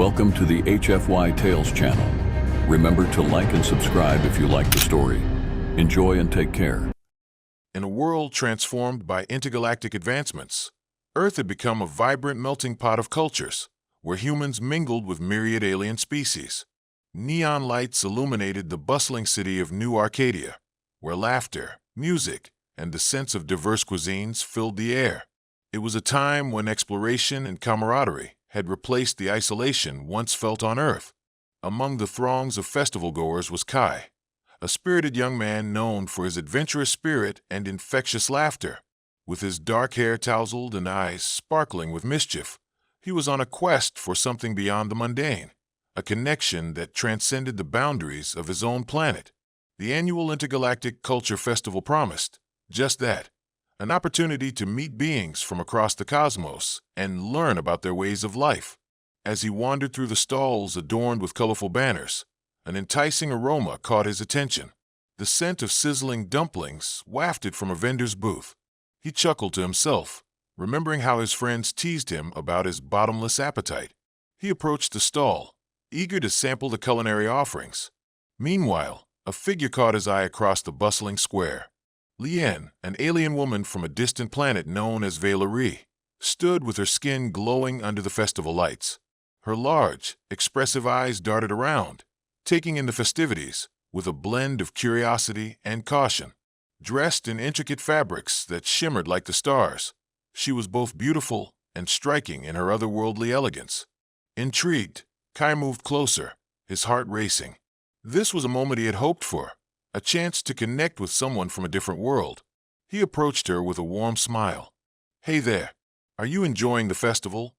Welcome to the HFY Tales channel. Remember to like and subscribe if you like the story. Enjoy and take care. In a world transformed by intergalactic advancements, Earth had become a vibrant melting pot of cultures, where humans mingled with myriad alien species. Neon lights illuminated the bustling city of New Arcadia, where laughter, music, and the sense of diverse cuisines filled the air. It was a time when exploration and camaraderie had replaced the isolation once felt on Earth. Among the throngs of festival-goers was Kai, a spirited young man known for his adventurous spirit and infectious laughter. With his dark hair tousled and eyes sparkling with mischief, he was on a quest for something beyond the mundane, a connection that transcended the boundaries of his own planet. The annual Intergalactic Culture Festival promised just that, an opportunity to meet beings from across the cosmos and learn about their ways of life. As he wandered through the stalls adorned with colorful banners, an enticing aroma caught his attention. The scent of sizzling dumplings wafted from a vendor's booth. He chuckled to himself, remembering how his friends teased him about his bottomless appetite. He approached the stall, eager to sample the culinary offerings. Meanwhile, a figure caught his eye across the bustling square. Lien, an alien woman from a distant planet known as Valerie, stood with her skin glowing under the festival lights. Her large, expressive eyes darted around, taking in the festivities with a blend of curiosity and caution. Dressed in intricate fabrics that shimmered like the stars, she was both beautiful and striking in her otherworldly elegance. Intrigued, Kai moved closer, his heart racing. This was a moment he had hoped for, a chance to connect with someone from a different world. He approached her with a warm smile. "Hey there, are you enjoying the festival?"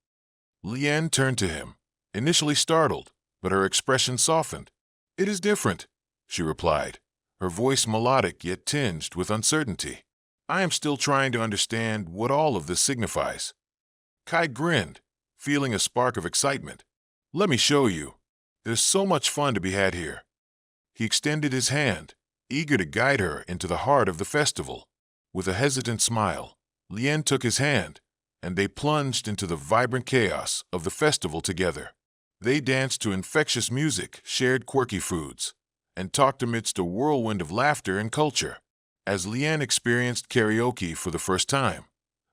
Lien turned to him, initially startled, but her expression softened. "It is different," she replied, her voice melodic yet tinged with uncertainty. "I am still trying to understand what all of this signifies." Kai grinned, feeling a spark of excitement. "Let me show you. There's so much fun to be had here." He extended his hand, eager to guide her into the heart of the festival. With a hesitant smile, Lien took his hand, and they plunged into the vibrant chaos of the festival together. They danced to infectious music, shared quirky foods, and talked amidst a whirlwind of laughter and culture. As Lien experienced karaoke for the first time,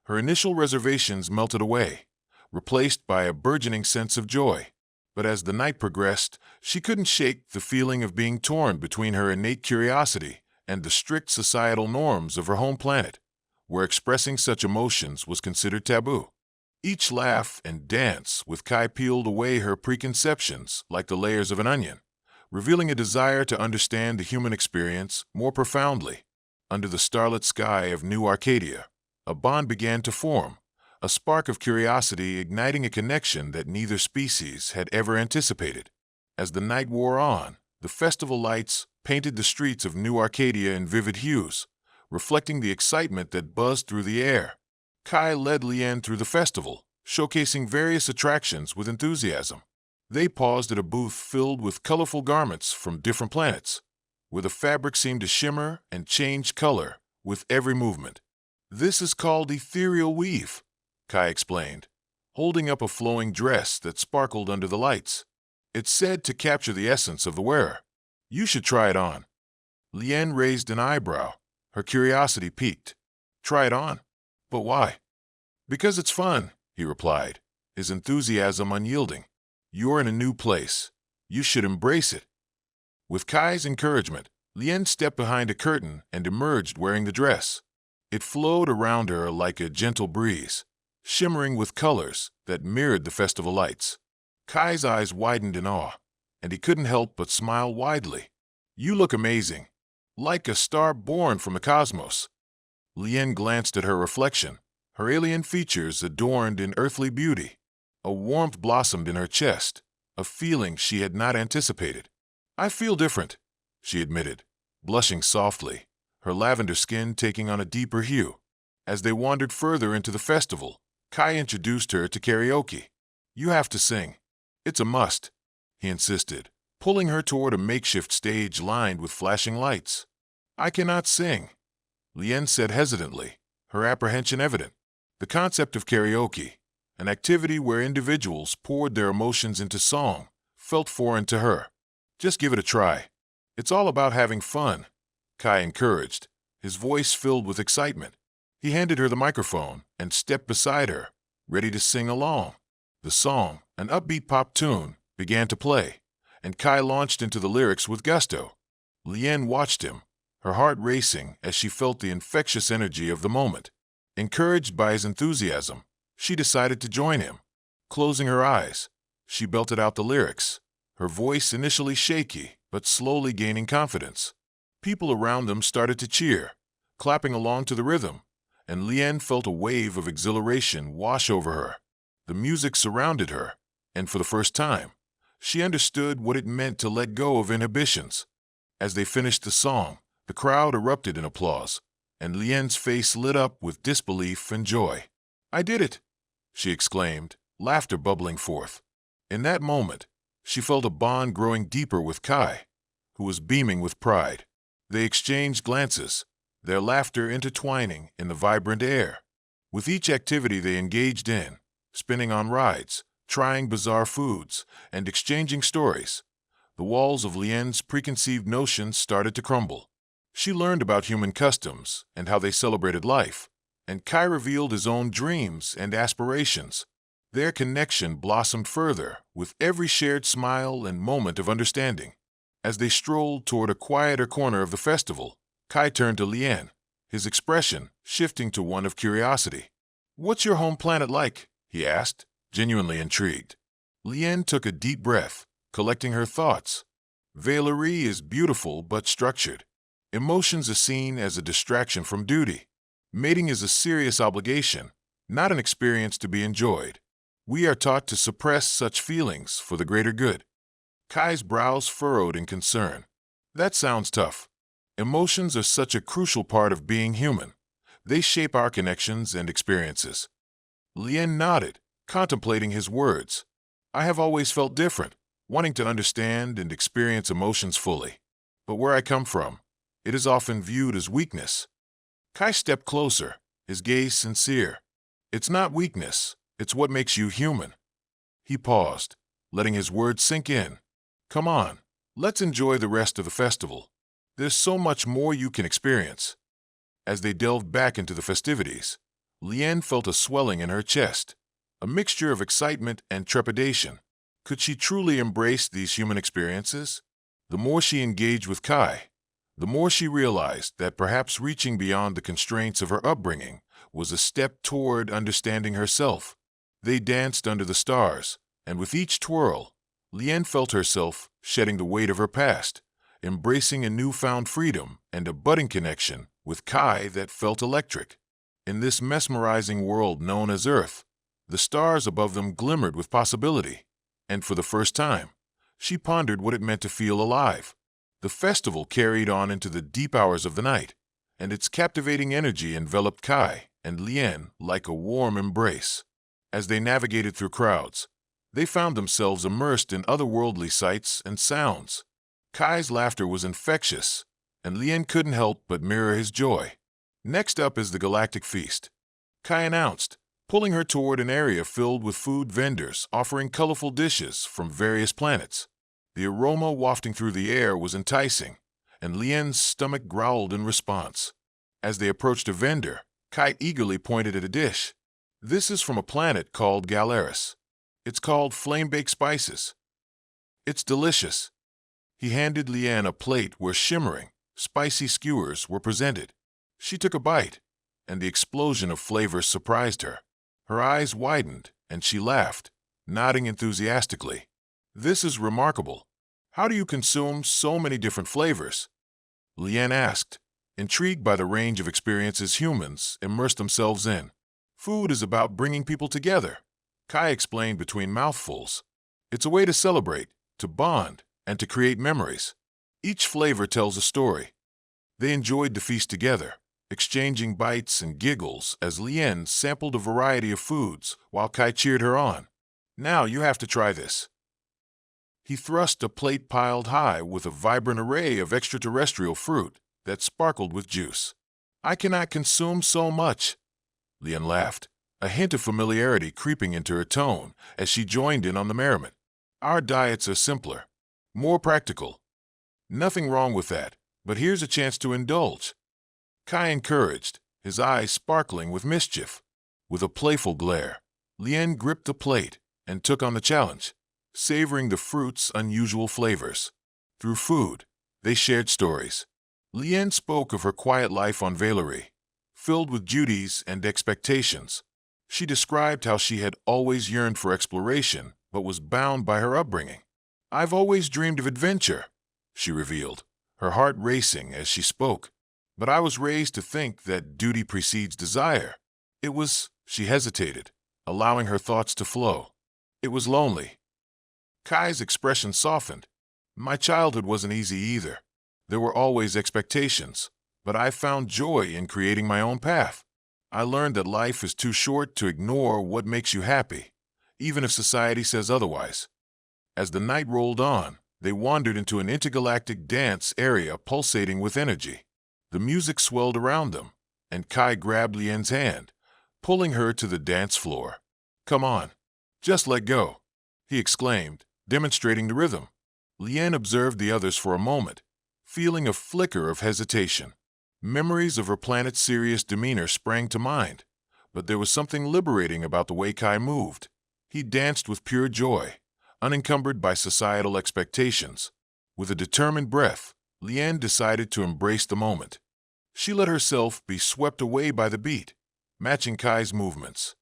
her initial reservations melted away, replaced by a burgeoning sense of joy. But as the night progressed, she couldn't shake the feeling of being torn between her innate curiosity and the strict societal norms of her home planet, where expressing such emotions was considered taboo. Each laugh and dance with Kai peeled away her preconceptions like the layers of an onion, revealing a desire to understand the human experience more profoundly. Under the starlit sky of New Arcadia, a bond began to form, a spark of curiosity igniting a connection that neither species had ever anticipated. As the night wore on, the festival lights painted the streets of New Arcadia in vivid hues, reflecting the excitement that buzzed through the air. Kai led Lien through the festival, showcasing various attractions with enthusiasm. They paused at a booth filled with colorful garments from different planets, where the fabric seemed to shimmer and change color with every movement. "This is called ethereal weave," Kai explained, holding up a flowing dress that sparkled under the lights. "It's said to capture the essence of the wearer. You should try it on." Lien raised an eyebrow, her curiosity piqued. "Try it on? But why?" "Because it's fun," he replied, his enthusiasm unyielding. "You're in a new place. You should embrace it." With Kai's encouragement, Lien stepped behind a curtain and emerged wearing the dress. It flowed around her like a gentle breeze, shimmering with colors that mirrored the festival lights. Kai's eyes widened in awe, and he couldn't help but smile widely. "You look amazing, like a star born from the cosmos." Lien glanced at her reflection, her alien features adorned in earthly beauty. A warmth blossomed in her chest, a feeling she had not anticipated. "I feel different," she admitted, blushing softly, her lavender skin taking on a deeper hue. As they wandered further into the festival, Kai introduced her to karaoke. "You have to sing. It's a must," he insisted, pulling her toward a makeshift stage lined with flashing lights. "I cannot sing," Lien said hesitantly, her apprehension evident. The concept of karaoke, An activity where individuals poured their emotions into song felt foreign to her. Just give it a try. It's all about having fun, Kai encouraged, his voice filled with excitement. He handed her the microphone and stepped beside her, ready to sing along. The song, an upbeat pop tune, began to play, and Kai launched into the lyrics with gusto. Lien watched him, her heart racing as she felt the infectious energy of the moment. Encouraged by his enthusiasm, she decided to join him. Closing her eyes, she belted out the lyrics, her voice initially shaky but slowly gaining confidence. People around them started to cheer, clapping along to the rhythm, and Lien felt a wave of exhilaration wash over her. The music surrounded her, and for the first time, she understood what it meant to let go of inhibitions. As they finished the song, the crowd erupted in applause, and Lien's face lit up with disbelief and joy. "I did it!" she exclaimed, laughter bubbling forth. In that moment, she felt a bond growing deeper with Kai, who was beaming with pride. They exchanged glances, their laughter intertwining in the vibrant air. With each activity they engaged in, spinning on rides, trying bizarre foods, and exchanging stories, the walls of Lien's preconceived notions started to crumble. She learned about human customs and how they celebrated life, and Kai revealed his own dreams and aspirations. Their connection blossomed further with every shared smile and moment of understanding. As they strolled toward a quieter corner of the festival, Kai turned to Lien, his expression shifting to one of curiosity. "What's your home planet like?" he asked, genuinely intrigued. Lien took a deep breath, collecting her thoughts. Valerie is beautiful but structured. Emotions are seen as a distraction from duty. Mating is a serious obligation, not an experience to be enjoyed. We are taught to suppress such feelings for the greater good. Kai's brows furrowed in concern. That sounds tough. Emotions are such a crucial part of being human. They shape our connections and experiences. Lien nodded, contemplating his words. "I have always felt different, wanting to understand and experience emotions fully. But where I come from, it is often viewed as weakness." Kai stepped closer, his gaze sincere. "It's not weakness, it's what makes you human." He paused, letting his words sink in. "Come on, let's enjoy the rest of the festival. There's so much more you can experience." As they delved back into the festivities, Lien felt a swelling in her chest, a mixture of excitement and trepidation. Could she truly embrace these human experiences? The more she engaged with Kai, the more she realized that perhaps reaching beyond the constraints of her upbringing was a step toward understanding herself. They danced under the stars, and with each twirl, Lien felt herself shedding the weight of her past, embracing a newfound freedom and a budding connection with Kai that felt electric. In this mesmerizing world known as Earth, the stars above them glimmered with possibility, and for the first time, she pondered what it meant to feel alive. The festival carried on into the deep hours of the night, and its captivating energy enveloped Kai and Lien like a warm embrace. As they navigated through crowds, they found themselves immersed in otherworldly sights and sounds. Kai's laughter was infectious, and Lien couldn't help but mirror his joy. "Next up is the Galactic Feast," Kai announced, pulling her toward an area filled with food vendors offering colorful dishes from various planets. The aroma wafting through the air was enticing, and Lien's stomach growled in response. As they approached a vendor, Kai eagerly pointed at a dish. "This is from a planet called Galaris. It's called flame-baked spices. It's delicious." He handed Lien a plate where shimmering, spicy skewers were presented. She took a bite, and the explosion of flavor surprised her. Her eyes widened, and she laughed, nodding enthusiastically. "This is remarkable. How do you consume so many different flavors?" Lien asked, intrigued by the range of experiences humans immerse themselves in. "Food is about bringing people together," Kai explained between mouthfuls. "It's a way to celebrate, to bond, and to create memories. Each flavor tells a story." They enjoyed the feast together, exchanging bites and giggles as Lien sampled a variety of foods while Kai cheered her on. "Now you have to try this." He thrust a plate piled high with a vibrant array of extraterrestrial fruit that sparkled with juice. "I cannot consume so much," Lien laughed, a hint of familiarity creeping into her tone as she joined in on the merriment. Our diets are simpler, more practical. Nothing wrong with that, but here's a chance to indulge. Kai encouraged, his eyes sparkling with mischief. With a playful glare, Lien gripped the plate and took on the challenge, savoring the fruit's unusual flavors. Through food, they shared stories. Lien spoke of her quiet life on Valerie, filled with duties and expectations. She described how she had always yearned for exploration, but was bound by her upbringing. "I've always dreamed of adventure," she revealed, her heart racing as she spoke. "But I was raised to think that duty precedes desire. It was," she hesitated, allowing her thoughts to flow. "It was lonely." Kai's expression softened. "My childhood wasn't easy either. There were always expectations, but I found joy in creating my own path. I learned that life is too short to ignore what makes you happy, even if society says otherwise." As the night rolled on, they wandered into an intergalactic dance area pulsating with energy. The music swelled around them, and Kai grabbed Lien's hand, pulling her to the dance floor. "Come on, just let go," he exclaimed, demonstrating the rhythm. Lien observed the others for a moment, feeling a flicker of hesitation. Memories of her planet's serious demeanor sprang to mind, but there was something liberating about the way Kai moved. He danced with pure joy, unencumbered by societal expectations. With a determined breath, Lien decided to embrace the moment. She let herself be swept away by the beat, matching Kai's movements.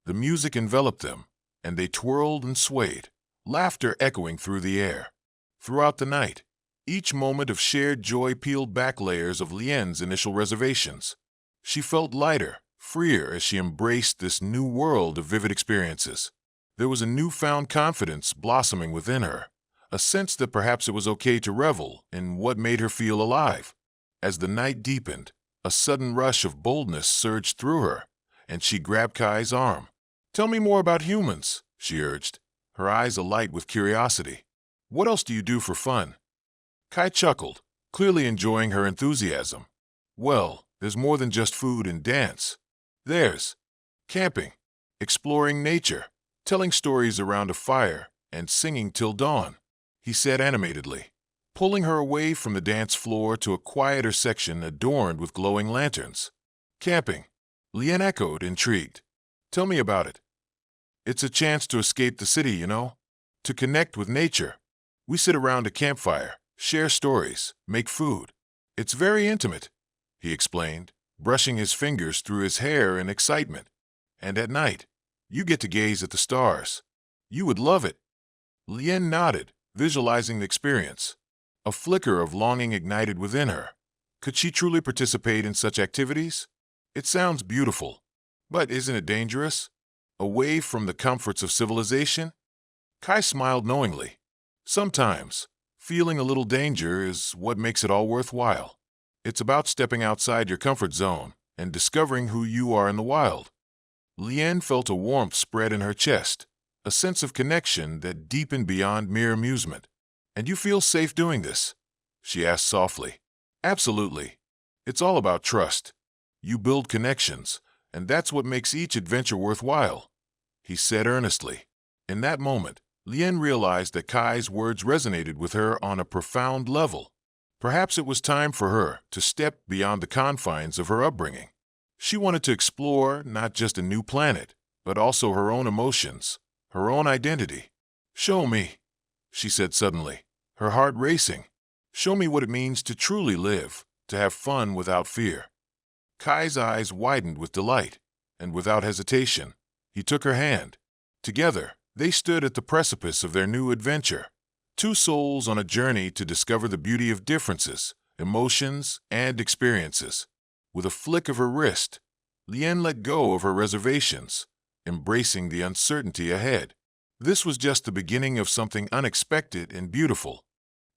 The music enveloped them, and they twirled and swayed, laughter echoing through the air. Throughout the night, each moment of shared joy peeled back layers of Lien's initial reservations. She felt lighter, freer as she embraced this new world of vivid experiences. There was a newfound confidence blossoming within her, a sense that perhaps it was okay to revel in what made her feel alive. As the night deepened, a sudden rush of boldness surged through her, and she grabbed Kai's arm. "Tell me more about humans," she urged, her eyes alight with curiosity. "What else do you do for fun?" Kai chuckled, clearly enjoying her enthusiasm. "Well, there's more than just food and dance. There's camping, exploring nature, telling stories around a fire, and singing till dawn," he said animatedly, pulling her away from the dance floor to a quieter section adorned with glowing lanterns. "Camping," Lien echoed, intrigued. "Tell me about it." "It's a chance to escape the city, you know, to connect with nature. We sit around a campfire, share stories, make food. It's very intimate," he explained, brushing his fingers through his hair in excitement. "And at night, you get to gaze at the stars. You would love it." Lien nodded, visualizing the experience. A flicker of longing ignited within her. Could she truly participate in such activities? "It sounds beautiful, but isn't it dangerous? Away from the comforts of civilization?" Kai smiled knowingly. "Sometimes, feeling a little danger is what makes it all worthwhile. It's about stepping outside your comfort zone and discovering who you are in the wild." Lien felt a warmth spread in her chest, a sense of connection that deepened beyond mere amusement. "And you feel safe doing this?" she asked softly. "Absolutely. It's all about trust. You build connections, and that's what makes each adventure worthwhile," he said earnestly. In that moment, Lien realized that Kai's words resonated with her on a profound level. Perhaps it was time for her to step beyond the confines of her upbringing. She wanted to explore not just a new planet, but also her own emotions, her own identity. "Show me," she said suddenly, her heart racing. "Show me what it means to truly live, to have fun without fear." Kai's eyes widened with delight, and without hesitation, he took her hand. Together, they stood at the precipice of their new adventure, two souls on a journey to discover the beauty of differences, emotions, and experiences. With a flick of her wrist, Lien let go of her reservations, embracing the uncertainty ahead. This was just the beginning of something unexpected and beautiful.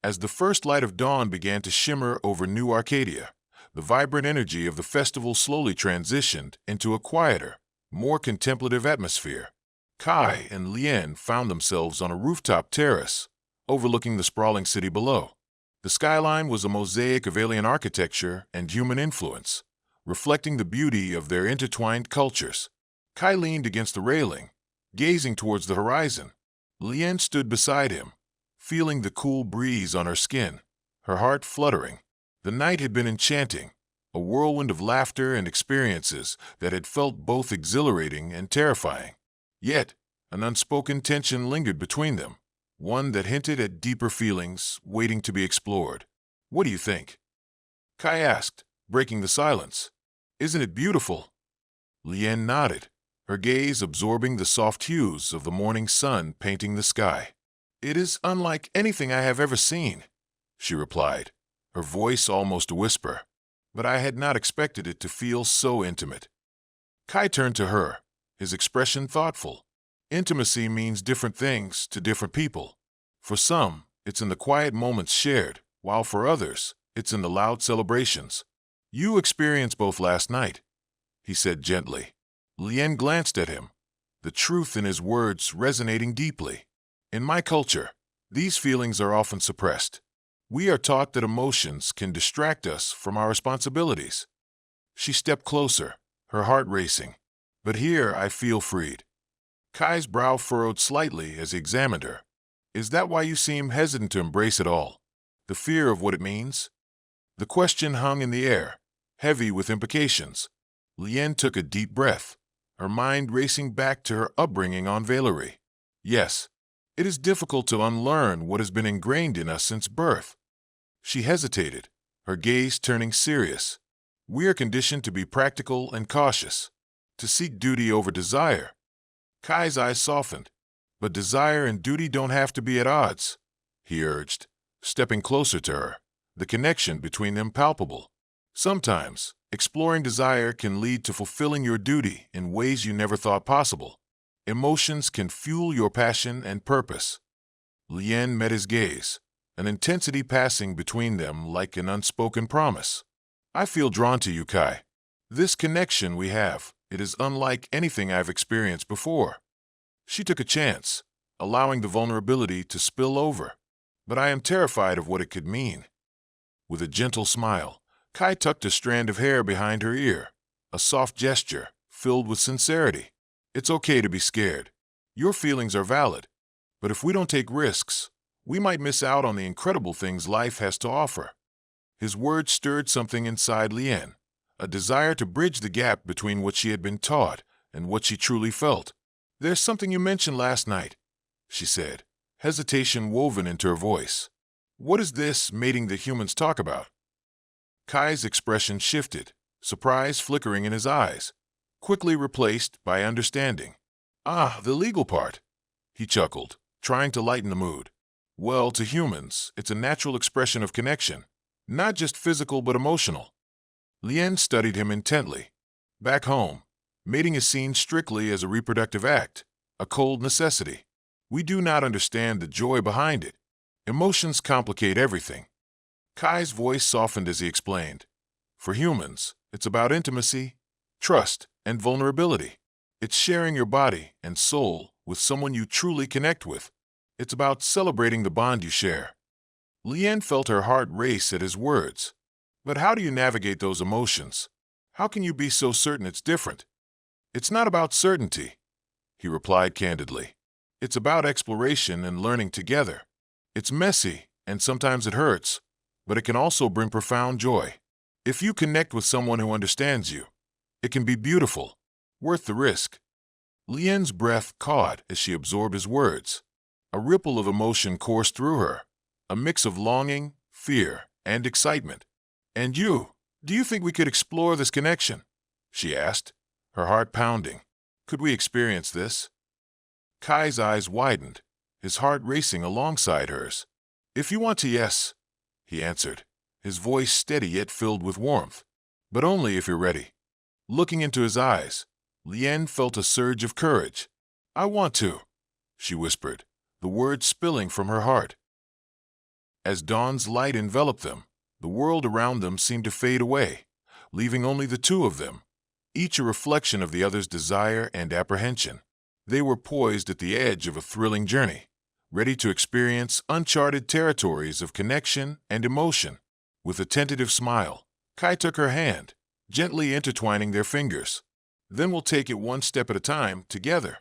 As the first light of dawn began to shimmer over New Arcadia, the vibrant energy of the festival slowly transitioned into a quieter, more contemplative atmosphere. Kai and Lien found themselves on a rooftop terrace, overlooking the sprawling city below. The skyline was a mosaic of alien architecture and human influence, reflecting the beauty of their intertwined cultures. Kai leaned against the railing, gazing towards the horizon. Lien stood beside him, feeling the cool breeze on her skin, her heart fluttering. The night had been enchanting, a whirlwind of laughter and experiences that had felt both exhilarating and terrifying. Yet, an unspoken tension lingered between them, one that hinted at deeper feelings waiting to be explored. "What do you think?" Kai asked, breaking the silence. "Isn't it beautiful?" Lien nodded, her gaze absorbing the soft hues of the morning sun painting the sky. "It is unlike anything I have ever seen," she replied, her voice almost a whisper. "But I had not expected it to feel so intimate." Kai turned to her, his expression thoughtful. Intimacy means different things to different people. For some, it's in the quiet moments shared, while for others, it's in the loud celebrations. "You experienced both last night," he said gently. Lien glanced at him, the truth in his words resonating deeply. "In my culture, these feelings are often suppressed. We are taught that emotions can distract us from our responsibilities." She stepped closer, her heart racing. "But here I feel freed." Kai's brow furrowed slightly as he examined her. "Is that why you seem hesitant to embrace it all? The fear of what it means?" The question hung in the air, heavy with implications. Lien took a deep breath, her mind racing back to her upbringing on Valerie. "Yes, it is difficult to unlearn what has been ingrained in us since birth." She hesitated, her gaze turning serious. "We are conditioned to be practical and cautious, to seek duty over desire." Kai's eyes softened. "But desire and duty don't have to be at odds," he urged, stepping closer to her, the connection between them palpable. "Sometimes, exploring desire can lead to fulfilling your duty in ways you never thought possible. Emotions can fuel your passion and purpose." Lien met his gaze, an intensity passing between them like an unspoken promise. "I feel drawn to you, Kai. This connection we have, it is unlike anything I've experienced before." She took a chance, allowing the vulnerability to spill over. "But I am terrified of what it could mean." With a gentle smile, Kai tucked a strand of hair behind her ear, a soft gesture filled with sincerity. "It's okay to be scared. Your feelings are valid. But if we don't take risks, we might miss out on the incredible things life has to offer." His words stirred something inside Lien, a desire to bridge the gap between what she had been taught and what she truly felt. "There's something you mentioned last night," she said, hesitation woven into her voice. "What is this mating that humans talk about?" Kai's expression shifted, surprise flickering in his eyes, quickly replaced by understanding. "Ah, the legal part," he chuckled, trying to lighten the mood. "Well, to humans, it's a natural expression of connection, not just physical but emotional." Lien studied him intently. "Back home, mating is seen strictly as a reproductive act, a cold necessity. We do not understand the joy behind it. Emotions complicate everything." Kai's voice softened as he explained. "For humans, it's about intimacy, trust, and vulnerability. It's sharing your body and soul with someone you truly connect with. It's about celebrating the bond you share." Lien felt her heart race at his words. "But how do you navigate those emotions? How can you be so certain it's different?" "It's not about certainty," he replied candidly. "It's about exploration and learning together. It's messy, and sometimes it hurts, but it can also bring profound joy. If you connect with someone who understands you, it can be beautiful, worth the risk." Lien's breath caught as she absorbed his words. A ripple of emotion coursed through her, a mix of longing, fear, and excitement. "And you, do you think we could explore this connection?" she asked, her heart pounding. "Could we experience this?" Kai's eyes widened, his heart racing alongside hers. "If you want to, yes," he answered, his voice steady yet filled with warmth. "But only if you're ready." Looking into his eyes, Lien felt a surge of courage. "I want to," she whispered, the words spilling from her heart. As dawn's light enveloped them, the world around them seemed to fade away, leaving only the two of them, each a reflection of the other's desire and apprehension. They were poised at the edge of a thrilling journey, ready to experience uncharted territories of connection and emotion. With a tentative smile, Kai took her hand, gently intertwining their fingers. Then we'll take it one step at a time, together.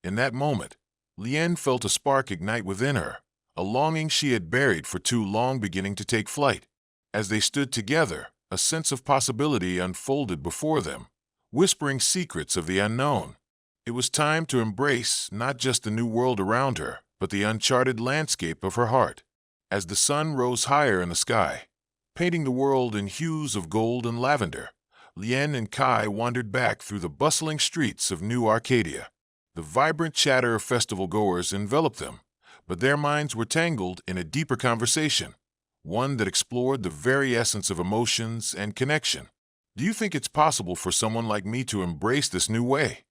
In that moment, Lien felt a spark ignite within her, a longing she had buried for too long beginning to take flight. As they stood together, a sense of possibility unfolded before them, whispering secrets of the unknown. It was time to embrace not just the new world around her, but the uncharted landscape of her heart. As the sun rose higher in the sky, painting the world in hues of gold and lavender, Lien and Kai wandered back through the bustling streets of New Arcadia. The vibrant chatter of festival-goers enveloped them, but their minds were tangled in a deeper conversation, one that explored the very essence of emotions and connection. Do you think it's possible for someone like me to embrace this new way?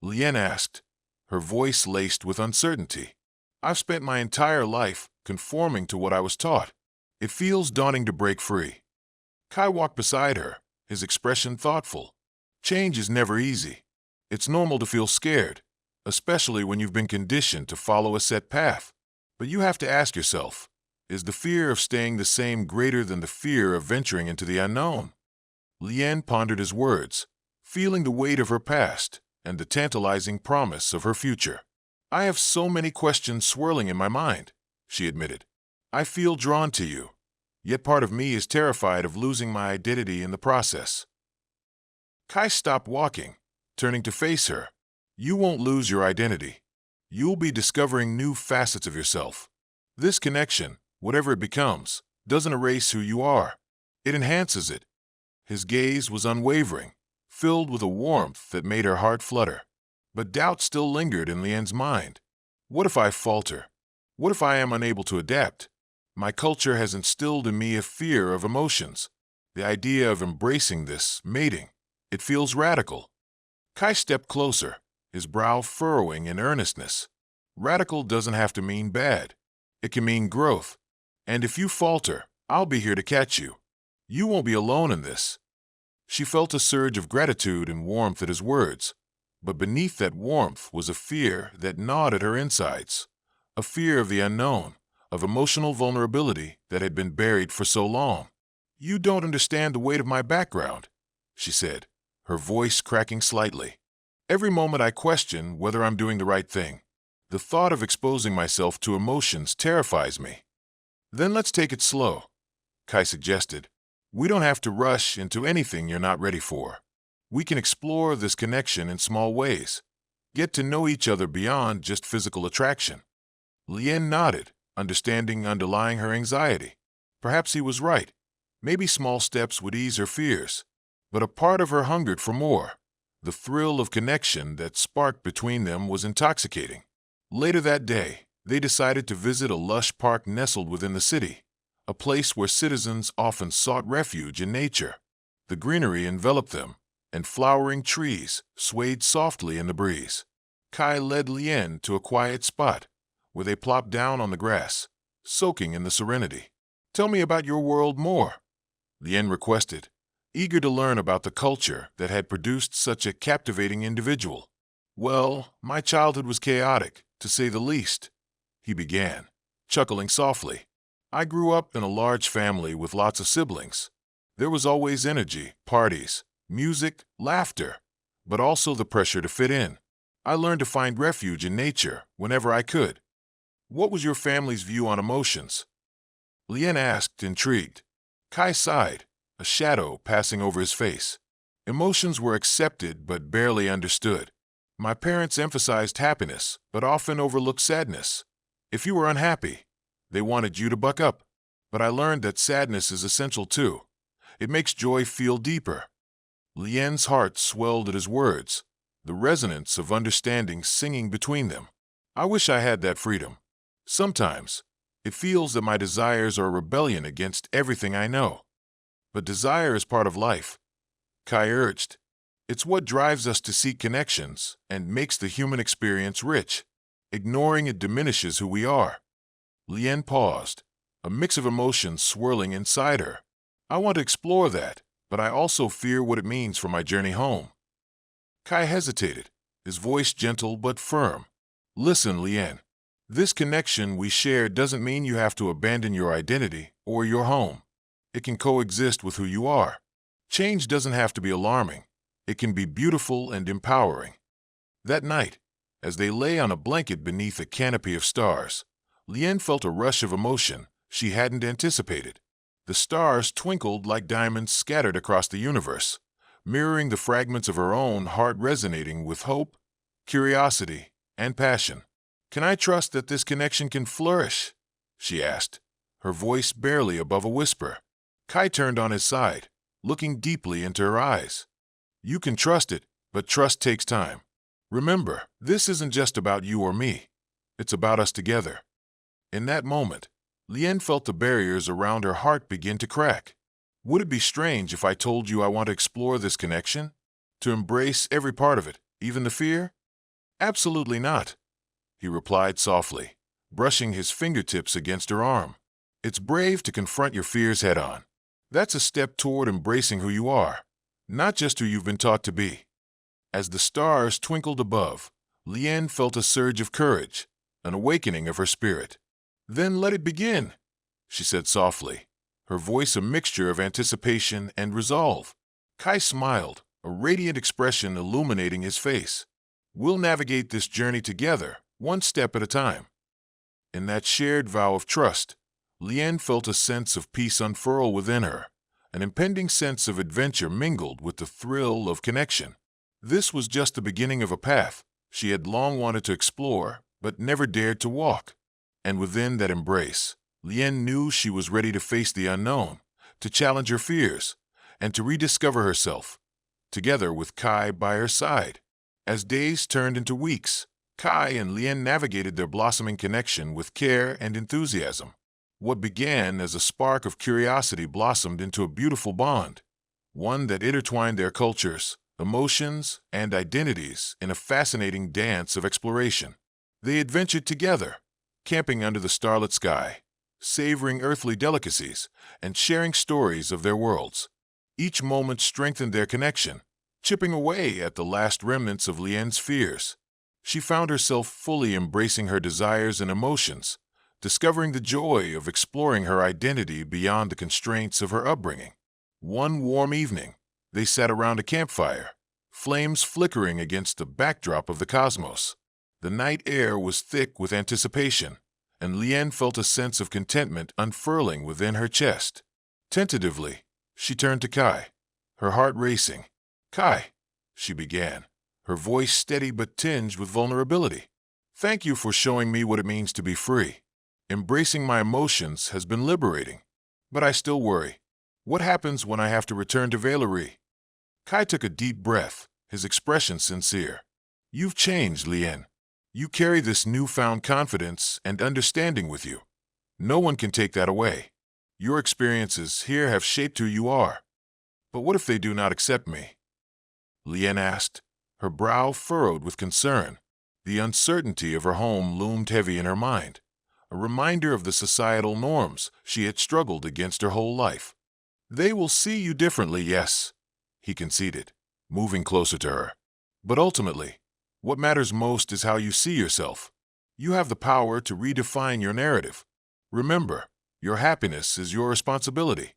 Lien asked, her voice laced with uncertainty. I've spent my entire life conforming to what I was taught. It feels daunting to break free. Kai walked beside her, his expression thoughtful. Change is never easy. It's normal to feel scared, especially when you've been conditioned to follow a set path. But you have to ask yourself, is the fear of staying the same greater than the fear of venturing into the unknown? Lien pondered his words, feeling the weight of her past and the tantalizing promise of her future. I have so many questions swirling in my mind, she admitted. I feel drawn to you, yet part of me is terrified of losing my identity in the process. Kai stopped walking, turning to face her. You won't lose your identity. You'll be discovering new facets of yourself. This connection, whatever it becomes, doesn't erase who you are. It enhances it. His gaze was unwavering, filled with a warmth that made her heart flutter. But doubt still lingered in Lien's mind. What if I falter? What if I am unable to adapt? My culture has instilled in me a fear of emotions. The idea of embracing this, mating, it feels radical. Kai stepped closer, his brow furrowing in earnestness. Radical doesn't have to mean bad. It can mean growth. And if you falter, I'll be here to catch you. You won't be alone in this. She felt a surge of gratitude and warmth at his words, but beneath that warmth was a fear that gnawed at her insides, a fear of the unknown, of emotional vulnerability that had been buried for so long. You don't understand the weight of my background, she said, her voice cracking slightly. Every moment I question whether I'm doing the right thing. The thought of exposing myself to emotions terrifies me. Then let's take it slow, Kai suggested. We don't have to rush into anything you're not ready for. We can explore this connection in small ways, get to know each other beyond just physical attraction. Lien nodded, understanding underlying her anxiety. Perhaps he was right. Maybe small steps would ease her fears. But a part of her hungered for more. The thrill of connection that sparked between them was intoxicating. Later that day, they decided to visit a lush park nestled within the city, a place where citizens often sought refuge in nature. The greenery enveloped them, and flowering trees swayed softly in the breeze. Kai led Lien to a quiet spot, where they plopped down on the grass, soaking in the serenity. Tell me about your world more, Lien requested, eager to learn about the culture that had produced such a captivating individual. Well, my childhood was chaotic, to say the least, he began, chuckling softly. I grew up in a large family with lots of siblings. There was always energy, parties, music, laughter, but also the pressure to fit in. I learned to find refuge in nature whenever I could. What was your family's view on emotions? Lien asked, intrigued. Kai sighed, a shadow passing over his face. Emotions were accepted but barely understood. My parents emphasized happiness, but often overlooked sadness. If you were unhappy, they wanted you to buck up. But I learned that sadness is essential too. It makes joy feel deeper. Lien's heart swelled at his words, the resonance of understanding singing between them. I wish I had that freedom. Sometimes, it feels that my desires are a rebellion against everything I know. But desire is part of life, Kai urged. It's what drives us to seek connections and makes the human experience rich. Ignoring it diminishes who we are. Lien paused, a mix of emotions swirling inside her. I want to explore that, but I also fear what it means for my journey home. Kai hesitated, his voice gentle but firm. Listen, Lien. This connection we share doesn't mean you have to abandon your identity or your home. It can coexist with who you are. Change doesn't have to be alarming. It can be beautiful and empowering. That night, as they lay on a blanket beneath a canopy of stars, Lien felt a rush of emotion she hadn't anticipated. The stars twinkled like diamonds scattered across the universe, mirroring the fragments of her own heart resonating with hope, curiosity, and passion. "Can I trust that this connection can flourish?" she asked, her voice barely above a whisper. Kai turned on his side, looking deeply into her eyes. "You can trust it, but trust takes time. Remember, this isn't just about you or me. It's about us together." In that moment, Lien felt the barriers around her heart begin to crack. "Would it be strange if I told you I want to explore this connection? To embrace every part of it, even the fear?" "Absolutely not," he replied softly, brushing his fingertips against her arm. "It's brave to confront your fears head-on. That's a step toward embracing who you are, not just who you've been taught to be." As the stars twinkled above, Lien felt a surge of courage, an awakening of her spirit. "Then let it begin," she said softly, her voice a mixture of anticipation and resolve. Kai smiled, a radiant expression illuminating his face. "We'll navigate this journey together, one step at a time." In that shared vow of trust, Lien felt a sense of peace unfurl within her, an impending sense of adventure mingled with the thrill of connection. This was just the beginning of a path she had long wanted to explore, but never dared to walk. And within that embrace, Lien knew she was ready to face the unknown, to challenge her fears, and to rediscover herself, together with Kai by her side. As days turned into weeks, Kai and Lien navigated their blossoming connection with care and enthusiasm. What began as a spark of curiosity blossomed into a beautiful bond, one that intertwined their cultures, emotions, and identities in a fascinating dance of exploration. They adventured together, camping under the starlit sky, savoring earthly delicacies, and sharing stories of their worlds. Each moment strengthened their connection, chipping away at the last remnants of Lien's fears. She found herself fully embracing her desires and emotions, discovering the joy of exploring her identity beyond the constraints of her upbringing. One warm evening, they sat around a campfire, flames flickering against the backdrop of the cosmos. The night air was thick with anticipation, and Lien felt a sense of contentment unfurling within her chest. Tentatively, she turned to Kai, her heart racing. "Kai," she began, her voice steady but tinged with vulnerability. "Thank you for showing me what it means to be free. Embracing my emotions has been liberating, but I still worry. What happens when I have to return to Valerie?" Kai took a deep breath, his expression sincere. "You've changed, Lien. You carry this newfound confidence and understanding with you. No one can take that away. Your experiences here have shaped who you are. But what if they do not accept me?" Lien asked, her brow furrowed with concern. The uncertainty of her home loomed heavy in her mind, a reminder of the societal norms she had struggled against her whole life. "They will see you differently, yes," he conceded, moving closer to her. "But ultimately, what matters most is how you see yourself. You have the power to redefine your narrative. Remember, your happiness is your responsibility."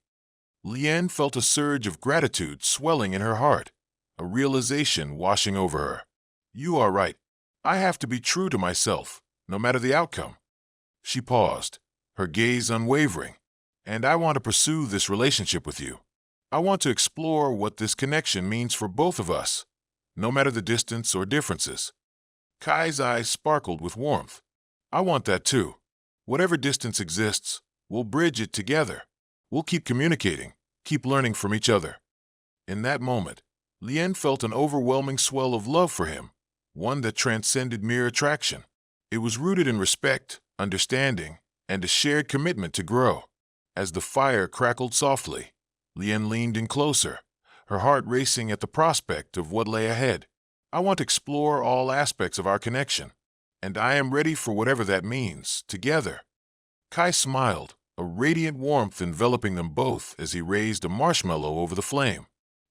Lien felt a surge of gratitude swelling in her heart, a realization washing over her. "You are right. I have to be true to myself, no matter the outcome." She paused, her gaze unwavering. "And I want to pursue this relationship with you. I want to explore what this connection means for both of us, no matter the distance or differences." Kai's eyes sparkled with warmth. "I want that too. Whatever distance exists, we'll bridge it together. We'll keep communicating, keep learning from each other." In that moment, Lien felt an overwhelming swell of love for him, one that transcended mere attraction. It was rooted in respect, understanding, and a shared commitment to grow. As the fire crackled softly, Lien leaned in closer, her heart racing at the prospect of what lay ahead. "I want to explore all aspects of our connection, and I am ready for whatever that means, together." Kai smiled, a radiant warmth enveloping them both as he raised a marshmallow over the flame.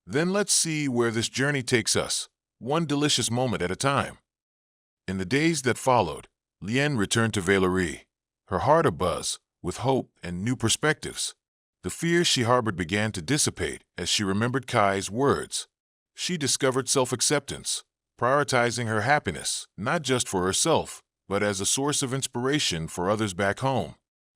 "Then let's see where this journey takes us, one delicious moment at a time." In the days that followed, Lien returned to Valerie, her heart abuzz with hope and new perspectives. The fears she harbored began to dissipate as she remembered Kai's words. She discovered self-acceptance, prioritizing her happiness, not just for herself, but as a source of inspiration for others back home.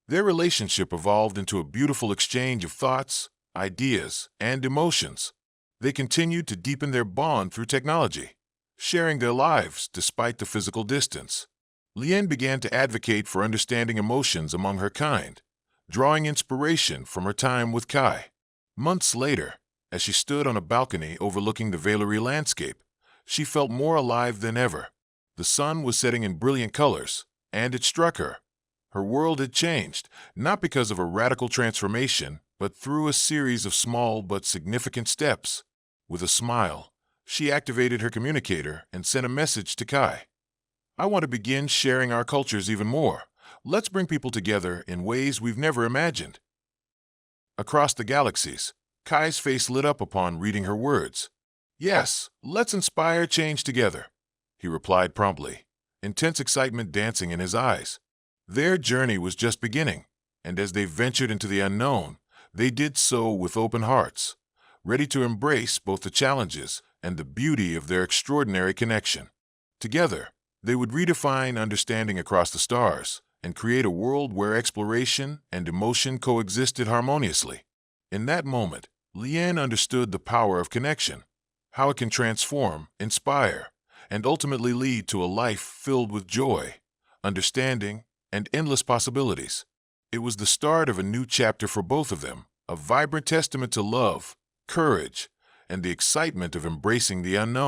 Their relationship evolved into a beautiful exchange of thoughts, ideas, and emotions. They continued to deepen their bond through technology, sharing their lives despite the physical distance. Lien began to advocate for understanding emotions among her kind, drawing inspiration from her time with Kai. Months later, as she stood on a balcony overlooking the Valerie landscape, she felt more alive than ever. The sun was setting in brilliant colors, and it struck her. Her world had changed, not because of a radical transformation, but through a series of small but significant steps. With a smile, she activated her communicator and sent a message to Kai. "I want to begin sharing our cultures even more. Let's bring people together in ways we've never imagined." Across the galaxies, Kai's face lit up upon reading her words. "Yes, let's inspire change together," he replied promptly, intense excitement dancing in his eyes. Their journey was just beginning, and as they ventured into the unknown, they did so with open hearts, ready to embrace both the challenges and the beauty of their extraordinary connection. Together, they would redefine understanding across the stars and create a world where exploration and emotion coexisted harmoniously. In that moment, Lien understood the power of connection, how it can transform, inspire, and ultimately lead to a life filled with joy, understanding, and endless possibilities. It was the start of a new chapter for both of them, a vibrant testament to love, courage, and the excitement of embracing the unknown.